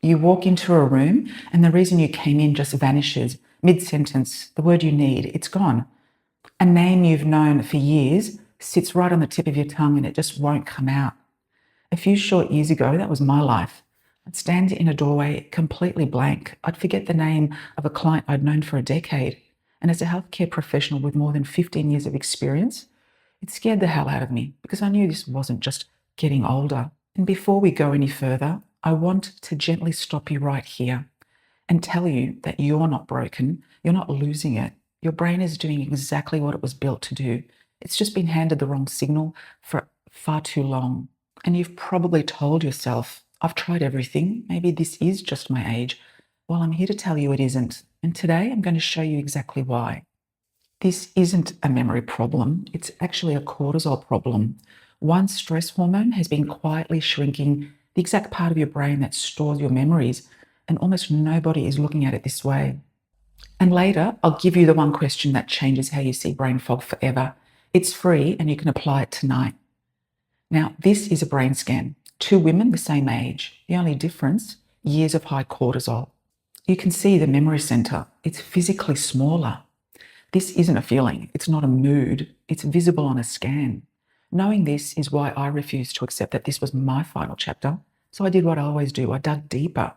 You walk into a room and the reason you came in just vanishes. Mid-sentence, the word you need, it's gone. A name you've known for years sits right on the tip of your tongue and it just won't come out. A few short years ago, that was my life. I'd stand in a doorway completely blank. I'd forget the name of a client I'd known for a decade. And as a healthcare professional with more than 15 years of experience, it scared the hell out of me because I knew this wasn't just getting older. And before we go any further, I want to gently stop you right here and tell you that you're not broken. You're not losing it. Your brain is doing exactly what it was built to do. It's just been handed the wrong signal for far too long. And you've probably told yourself, I've tried everything. Maybe this is just my age. Well, I'm here to tell you it isn't. And today I'm going to show you exactly why. This isn't a memory problem. It's actually a cortisol problem. One stress hormone has been quietly shrinking the exact part of your brain that stores your memories, and almost nobody is looking at it this way. And later, I'll give you the one question that changes how you see brain fog forever. It's free and you can apply it tonight. Now, this is a brain scan. Two women the same age. The only difference, years of high cortisol. You can see the memory center. It's physically smaller. This isn't a feeling. It's not a mood. It's visible on a scan. Knowing this is why I refused to accept that this was my final chapter. So I did what I always do. I dug deeper.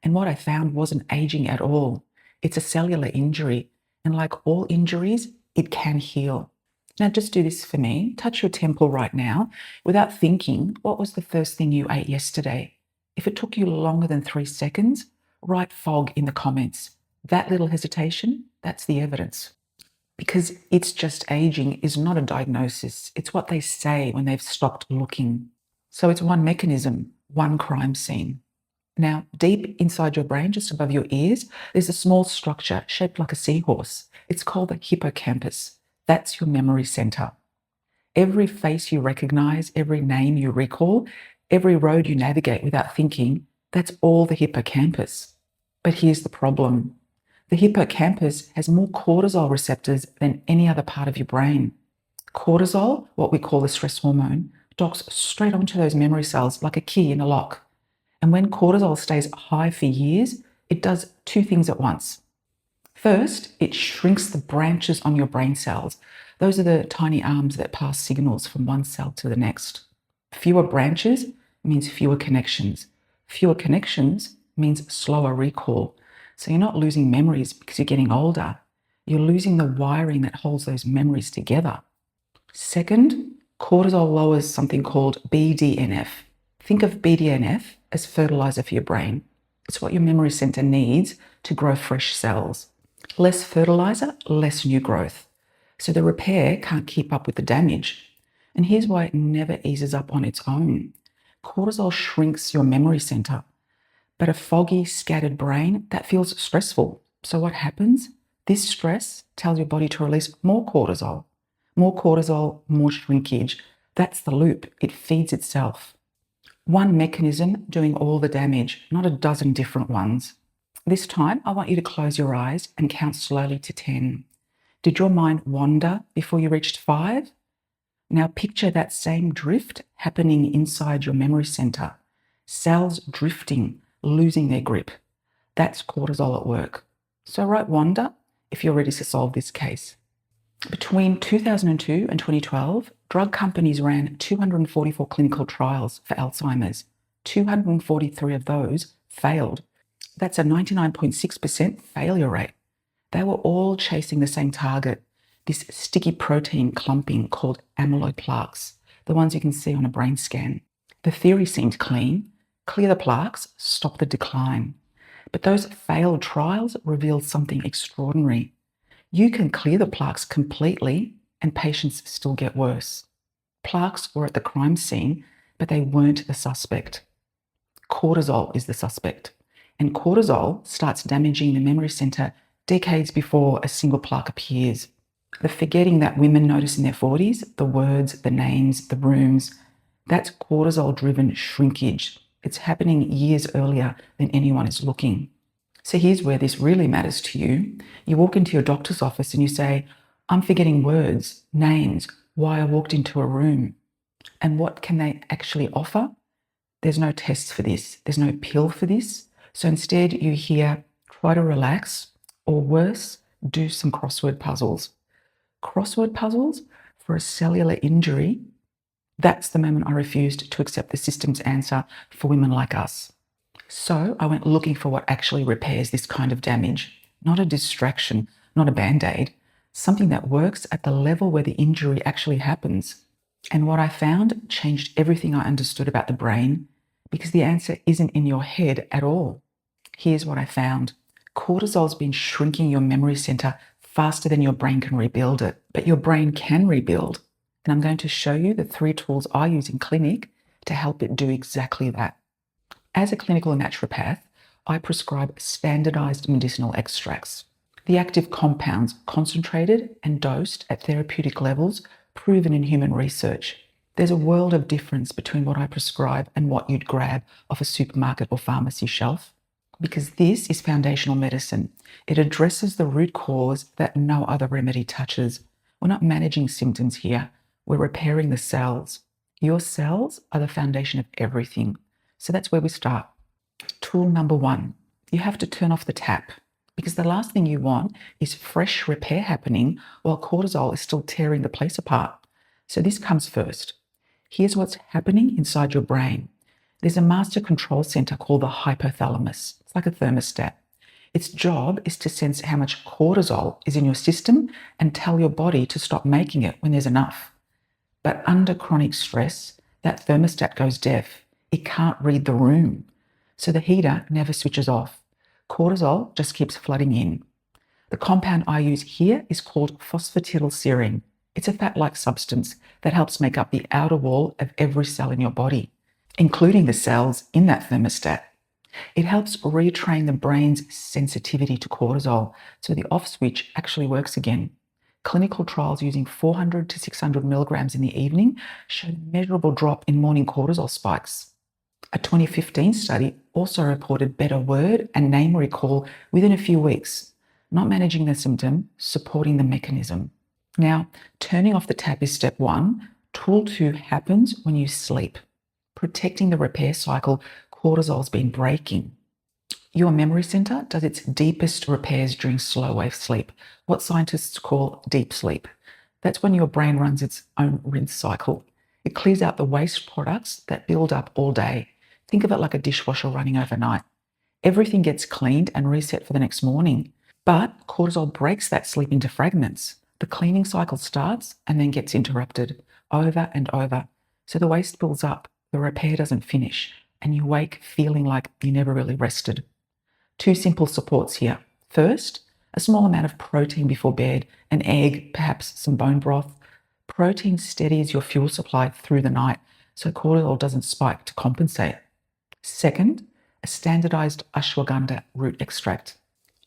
And what I found wasn't aging at all. It's a cellular injury. And like all injuries, it can heal. Now just do this for me. Touch your temple right now without thinking, what was the first thing you ate yesterday? If it took you longer than 3 seconds, write fog in the comments. That little hesitation, that's the evidence. Because it's just aging is not a diagnosis. It's what they say when they've stopped looking. So it's one mechanism, one crime scene. Now, deep inside your brain, just above your ears, there's a small structure shaped like a seahorse. It's called the hippocampus. That's your memory center. Every face you recognize, every name you recall, every road you navigate without thinking, that's all the hippocampus. But here's the problem. The hippocampus has more cortisol receptors than any other part of your brain. Cortisol, what we call the stress hormone, docks straight onto those memory cells like a key in a lock. And when cortisol stays high for years, it does two things at once. First, it shrinks the branches on your brain cells. Those are the tiny arms that pass signals from one cell to the next. Fewer branches means fewer connections. Fewer connections means slower recall. So you're not losing memories because you're getting older. You're losing the wiring that holds those memories together. Second, cortisol lowers something called BDNF. Think of BDNF as fertilizer for your brain. It's what your memory center needs to grow fresh cells. Less fertilizer, less new growth. So the repair can't keep up with the damage. And here's why it never eases up on its own. Cortisol shrinks your memory center. But a foggy, scattered brain, that feels stressful. So what happens? This stress tells your body to release more cortisol. More cortisol, more shrinkage. That's the loop. It feeds itself. One mechanism doing all the damage, not a dozen different ones. This time, I want you to close your eyes and count slowly to 10. Did your mind wander before you reached 5? Now picture that same drift happening inside your memory center. Cells drifting, losing their grip. That's cortisol at work. So write wander if you're ready to solve this case. Between 2002 and 2012, drug companies ran 244 clinical trials for Alzheimer's. 243 of those failed. That's a 99.6% failure rate. They were all chasing the same target, this sticky protein clumping called amyloid plaques, the ones you can see on a brain scan. The theory seemed clean. Clear the plaques, stop the decline. But those failed trials revealed something extraordinary. You can clear the plaques completely and patients still get worse. Plaques were at the crime scene, but they weren't the suspect. Cortisol is the suspect. And cortisol starts damaging the memory center decades before a single plaque appears. The forgetting that women notice in their 40s, the words, the names, the rooms, that's cortisol-driven shrinkage. It's happening years earlier than anyone is looking. So here's where this really matters to you. You walk into your doctor's office and you say, I'm forgetting words, names, why I walked into a room. And what can they actually offer? There's no tests for this. There's no pill for this. So instead you hear, try to relax, or worse, do some crossword puzzles. Crossword puzzles for a cellular injury, that's the moment I refused to accept the system's answer for women like us. So I went looking for what actually repairs this kind of damage, not a distraction, not a band-aid, something that works at the level where the injury actually happens. And what I found changed everything I understood about the brain, because the answer isn't in your head at all. Here's what I found. Cortisol's been shrinking your memory center faster than your brain can rebuild it, but your brain can rebuild. And I'm going to show you the 3 tools I use in clinic to help it do exactly that. As a clinical naturopath, I prescribe standardized medicinal extracts. The active compounds concentrated and dosed at therapeutic levels proven in human research. There's a world of difference between what I prescribe and what you'd grab off a supermarket or pharmacy shelf, because this is foundational medicine. It addresses the root cause that no other remedy touches. We're not managing symptoms here. We're repairing the cells. Your cells are the foundation of everything. So that's where we start. Tool number 1, you have to turn off the tap, because the last thing you want is fresh repair happening while cortisol is still tearing the place apart. So this comes first. Here's what's happening inside your brain. There's a master control center called the hypothalamus. It's like a thermostat. Its job is to sense how much cortisol is in your system and tell your body to stop making it when there's enough. But under chronic stress, that thermostat goes deaf. It can't read the room. So the heater never switches off. Cortisol just keeps flooding in. The compound I use here is called phosphatidylserine. It's a fat-like substance that helps make up the outer wall of every cell in your body, including the cells in that thermostat. It helps retrain the brain's sensitivity to cortisol, so the off switch actually works again. Clinical trials using 400 to 600 milligrams in the evening showed a measurable drop in morning cortisol spikes. A 2015 study also reported better word and name recall within a few weeks. Not managing the symptom, supporting the mechanism. Now, turning off the tap is step 1. Tool 2 happens when you sleep. Protecting the repair cycle cortisol's been breaking. Your memory center does its deepest repairs during slow wave sleep, what scientists call deep sleep. That's when your brain runs its own rinse cycle. It clears out the waste products that build up all day. Think of it like a dishwasher running overnight. Everything gets cleaned and reset for the next morning, but cortisol breaks that sleep into fragments. The cleaning cycle starts and then gets interrupted over and over. So the waste builds up, the repair doesn't finish, and you wake feeling like you never really rested. 2 simple supports here. First, a small amount of protein before bed, an egg, perhaps some bone broth. Protein steadies your fuel supply through the night, so cortisol doesn't spike to compensate. Second, a standardized ashwagandha root extract.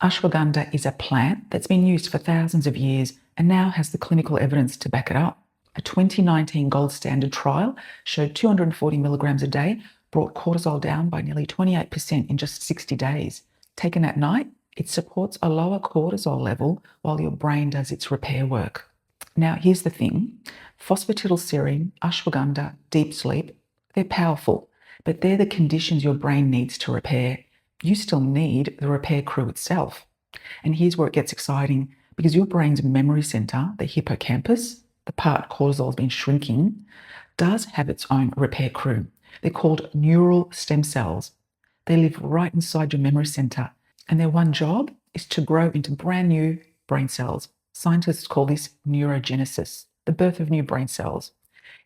Ashwagandha is a plant that's been used for thousands of years and now has the clinical evidence to back it up. A 2019 gold standard trial showed 240 milligrams a day brought cortisol down by nearly 28% in just 60 days. Taken at night, it supports a lower cortisol level while your brain does its repair work. Now, here's the thing. Phosphatidylserine, ashwagandha, deep sleep, they're powerful, but they're the conditions your brain needs to repair. You still need the repair crew itself. And here's where it gets exciting, because your brain's memory center, the hippocampus, the part cortisol's been shrinking, does have its own repair crew. They're called neural stem cells. They live right inside your memory center, and their one job is to grow into brand new brain cells. Scientists call this neurogenesis, the birth of new brain cells.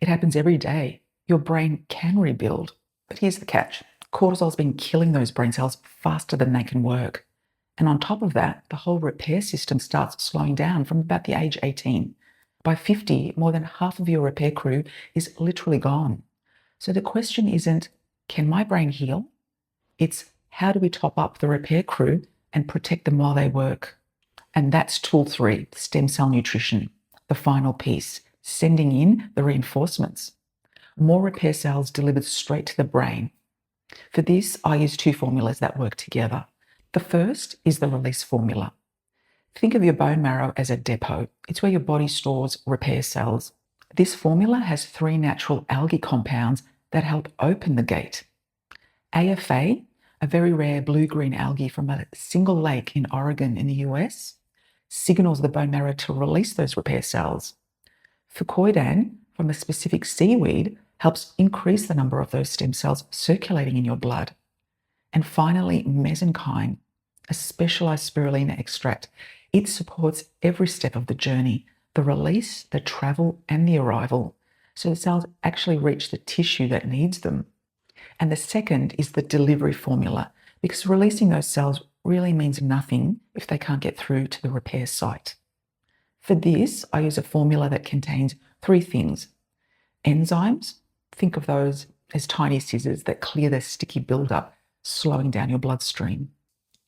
It happens every day. Your brain can rebuild. But here's the catch. Cortisol's been killing those brain cells faster than they can work. And on top of that, the whole repair system starts slowing down from about the age 18. By 50, more than half of your repair crew is literally gone. So the question isn't, can my brain heal? It's, how do we top up the repair crew and protect them while they work? And that's tool 3, stem cell nutrition. The final piece, sending in the reinforcements. More repair cells delivered straight to the brain. For this, I use 2 formulas that work together. The first is the release formula. Think of your bone marrow as a depot. It's where your body stores repair cells. This formula has 3 natural algae compounds that help open the gate. AFA, a very rare blue-green algae from a single lake in Oregon in the US, signals the bone marrow to release those repair cells. Fucoidan from a specific seaweed helps increase the number of those stem cells circulating in your blood. And finally, mesenchyme, a specialized spirulina extract. It supports every step of the journey, the release, the travel, and the arrival, so the cells actually reach the tissue that needs them. And the second is the delivery formula, because releasing those cells really means nothing if they can't get through to the repair site. For this, I use a formula that contains 3 things. Enzymes, think of those as tiny scissors that clear the sticky buildup, slowing down your bloodstream.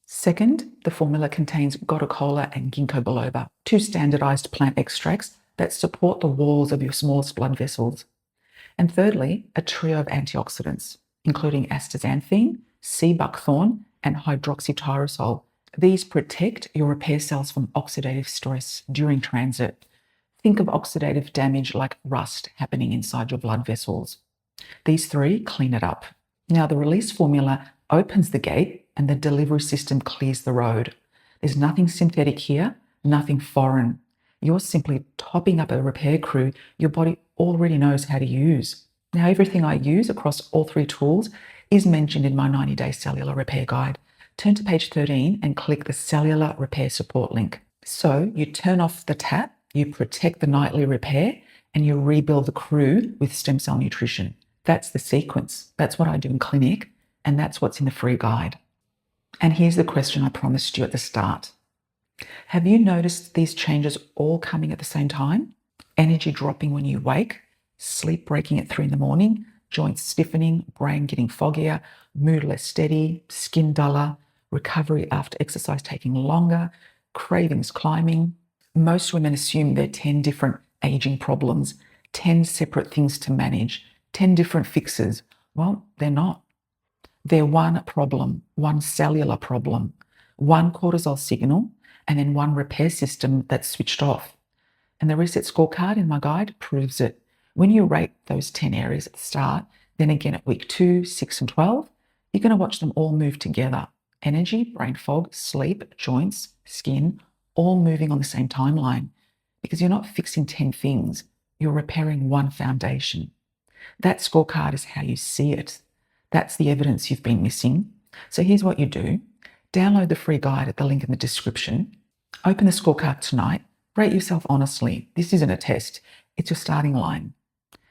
Second, the formula contains gotocola and ginkgo biloba, 2 standardized plant extracts that support the walls of your smallest blood vessels. And thirdly, a trio of antioxidants, including astaxanthin, sea buckthorn, and hydroxytyrosol. These protect your repair cells from oxidative stress during transit. Think of oxidative damage like rust happening inside your blood vessels. These 3 clean it up. Now, the release formula opens the gate and the delivery system clears the road. There's nothing synthetic here, nothing foreign. You're simply topping up a repair crew your body already knows how to use. Now, everything I use across all 3 tools is mentioned in my 90-day cellular repair guide. Turn to page 13 and click the cellular repair support link. So you turn off the tap, you protect the nightly repair, and you rebuild the crew with stem cell nutrition. That's the sequence. That's what I do in clinic, and that's what's in the free guide. And here's the question I promised you at the start. Have you noticed these changes all coming at the same time? Energy dropping when you wake, sleep breaking at 3 in the morning, joints stiffening, brain getting foggier, mood less steady, skin duller, recovery after exercise taking longer, cravings climbing. Most women assume they're 10 different aging problems, 10 separate things to manage, 10 different fixes. Well, they're not. They're one problem, one cellular problem, one cortisol signal, and then one repair system that's switched off. And the reset scorecard in my guide proves it. When you rate those 10 areas at the start, then again at week 2, 6, and 12, you're going to watch them all move together. Energy, brain fog, sleep, joints, skin, all moving on the same timeline. Because you're not fixing 10 things, you're repairing one foundation. That scorecard is how you see it. That's the evidence you've been missing. So here's what you do. Download the free guide at the link in the description. Open the scorecard tonight. Rate yourself honestly. This isn't a test. It's your starting line.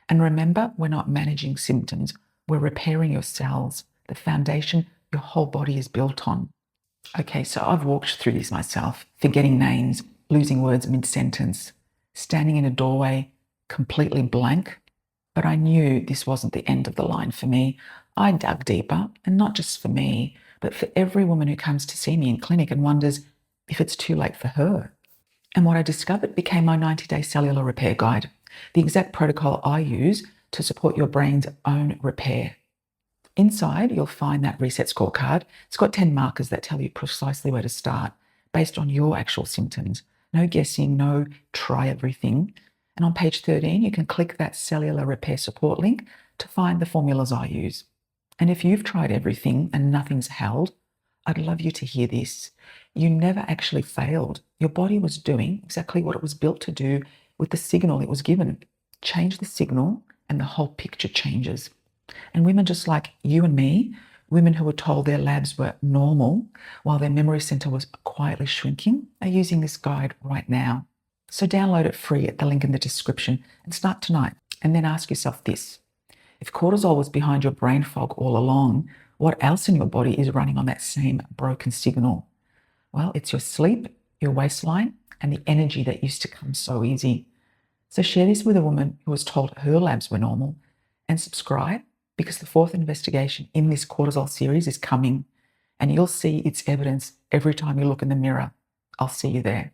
And remember, we're not managing symptoms. We're repairing your cells, the foundation your whole body is built on. Okay, so I've walked through this myself, forgetting names, losing words mid-sentence, standing in a doorway, completely blank. But I knew this wasn't the end of the line for me. I dug deeper, and not just for me, but for every woman who comes to see me in clinic and wonders if it's too late for her. And what I discovered became my 90-day cellular repair guide, the exact protocol I use to support your brain's own repair. Inside, you'll find that reset scorecard. It's got 10 markers that tell you precisely where to start based on your actual symptoms. No guessing, no try everything. And on page 13, you can click that cellular repair support link to find the formulas I use. And if you've tried everything and nothing's held, I'd love you to hear this. You never actually failed. Your body was doing exactly what it was built to do with the signal it was given. Change the signal and the whole picture changes. And women just like you and me, women who were told their labs were normal while their memory center was quietly shrinking, are using this guide right now. So download it free at the link in the description and start tonight. And then ask yourself this. If cortisol was behind your brain fog all along, what else in your body is running on that same broken signal? Well, it's your sleep, your waistline, and the energy that used to come so easy. So share this with a woman who was told her labs were normal, and subscribe because the 4th investigation in this cortisol series is coming, and you'll see its evidence every time you look in the mirror. I'll see you there.